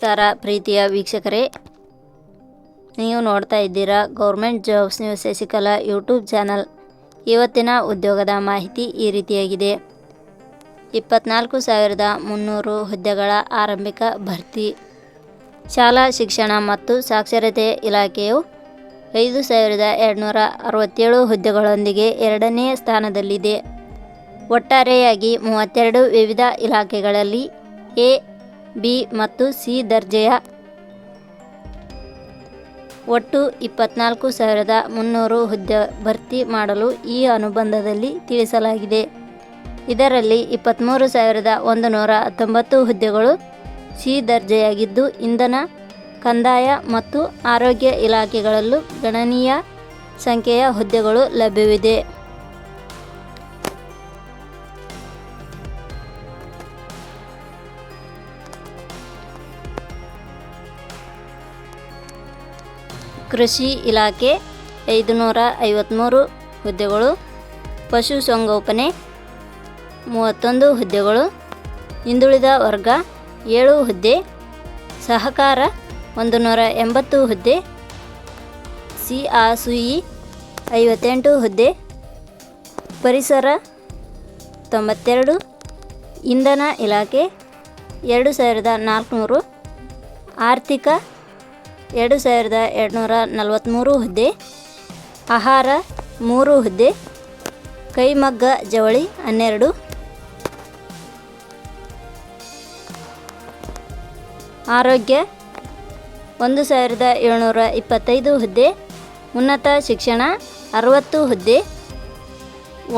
ನಮಸ್ಕಾರ ಪ್ರೀತಿಯ ವೀಕ್ಷಕರೇ, ನೀವು ನೋಡ್ತಾ ಇದ್ದೀರಾ government jobs news Shashikala YouTube channel. ಇವತ್ತಿನ ಉದ್ಯೋಗದ ಮಾಹಿತಿ ಈ ರೀತಿಯಾಗಿದೆ. 24,300 ಹುದ್ದೆಗಳ ಆರಂಭಿಕ ಭರ್ತಿ. ಶಾಲಾ ಶಿಕ್ಷಣ ಮತ್ತು ಸಾಕ್ಷರತೆ ಇಲಾಖೆಯು 5,267 ಹುದ್ದೆಗಳೊಂದಿಗೆ ಎರಡನೇ ಸ್ಥಾನದಲ್ಲಿದೆ. ಒಟ್ಟಾರೆಯಾಗಿ 32 ವಿವಿಧ ಇಲಾಖೆಗಳಲ್ಲಿ ಎ, ಬಿ ಮತ್ತು ಸಿ ದರ್ಜೆಯ ಒಟ್ಟು 24,300 ಹುದ್ದೆ ಭರ್ತಿ ಮಾಡಲು ಈ ಅನುಬಂಧದಲ್ಲಿ ತಿಳಿಸಲಾಗಿದೆ. ಇದರಲ್ಲಿ 23,119 ಹುದ್ದೆಗಳು ಸಿ ದರ್ಜೆಯಾಗಿದ್ದು, ಇಂಧನ, ಕಂದಾಯ ಮತ್ತು ಆರೋಗ್ಯ ಇಲಾಖೆಗಳಲ್ಲೂ ಗಣನೀಯ ಸಂಖ್ಯೆಯ ಹುದ್ದೆಗಳು ಲಭ್ಯವಿದೆ. ಕೃಷಿ ಇಲಾಖೆ 553 ಹುದ್ದೆಗಳು, ಪಶುಸಂಗೋಪನೆ 31 ಹುದ್ದೆಗಳು, ಹಿಂದುಳಿದ ವರ್ಗ 7 ಹುದ್ದೆ, ಸಹಕಾರ 180 ಹುದ್ದೆ, ಸಿಆಸುಇ 58 ಹುದ್ದೆ, ಪರಿಸರ 92, ಇಂಧನ ಇಲಾಖೆ 2,400, ಆರ್ಥಿಕ 2,243 ಹುದ್ದೆ, ಆಹಾರ 3 ಹುದ್ದೆ, ಕೈಮಗ್ಗ ಜವಳಿ 12, ಆರೋಗ್ಯ 1,725 ಹುದ್ದೆ, ಉನ್ನತ ಶಿಕ್ಷಣ 60 ಹುದ್ದೆ,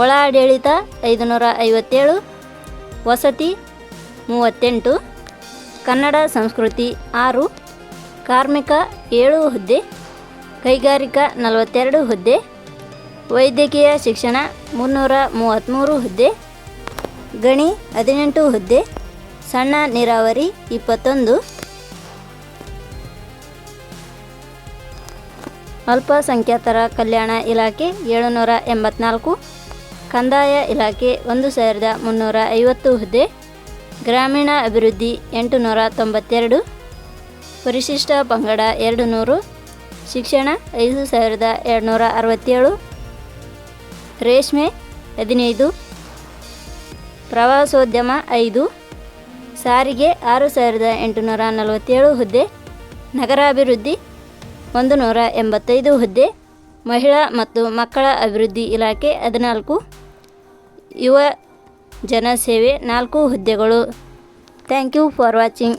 ಒಳ ಆಡಳಿತ 557, ವಸತಿ 38, ಕನ್ನಡ ಸಂಸ್ಕೃತಿ 6, ಕಾರ್ಮಿಕ 7 ಹುದ್ದೆ, ಕೈಗಾರಿಕಾ 42 ಹುದ್ದೆ, ವೈದ್ಯಕೀಯ ಶಿಕ್ಷಣ 333 ಹುದ್ದೆ, ಗಣಿ 18 ಹುದ್ದೆ, ಸಣ್ಣ ನೀರಾವರಿ 21, ಅಲ್ಪಸಂಖ್ಯಾತರ ಕಲ್ಯಾಣ ಇಲಾಖೆ 784, ಕಂದಾಯ ಇಲಾಖೆ 1,350 ಹುದ್ದೆ, ಗ್ರಾಮೀಣ ಅಭಿವೃದ್ಧಿ 892, ಪರಿಶಿಷ್ಟ ಪಂಗಡ 200, ಶಿಕ್ಷಣ 5,267, ರೇಷ್ಮೆ 15, ಪ್ರವಾಸೋದ್ಯಮ 5, ಸಾರಿಗೆ 6,847 ಹುದ್ದೆ, ನಗರಾಭಿವೃದ್ಧಿ 185 ಹುದ್ದೆ, ಮಹಿಳಾ ಮತ್ತು ಮಕ್ಕಳ ಅಭಿವೃದ್ಧಿ ಇಲಾಖೆ 14, ಯುವ ಜನಸೇವೆ 4 ಹುದ್ದೆಗಳು. Thank you for watching.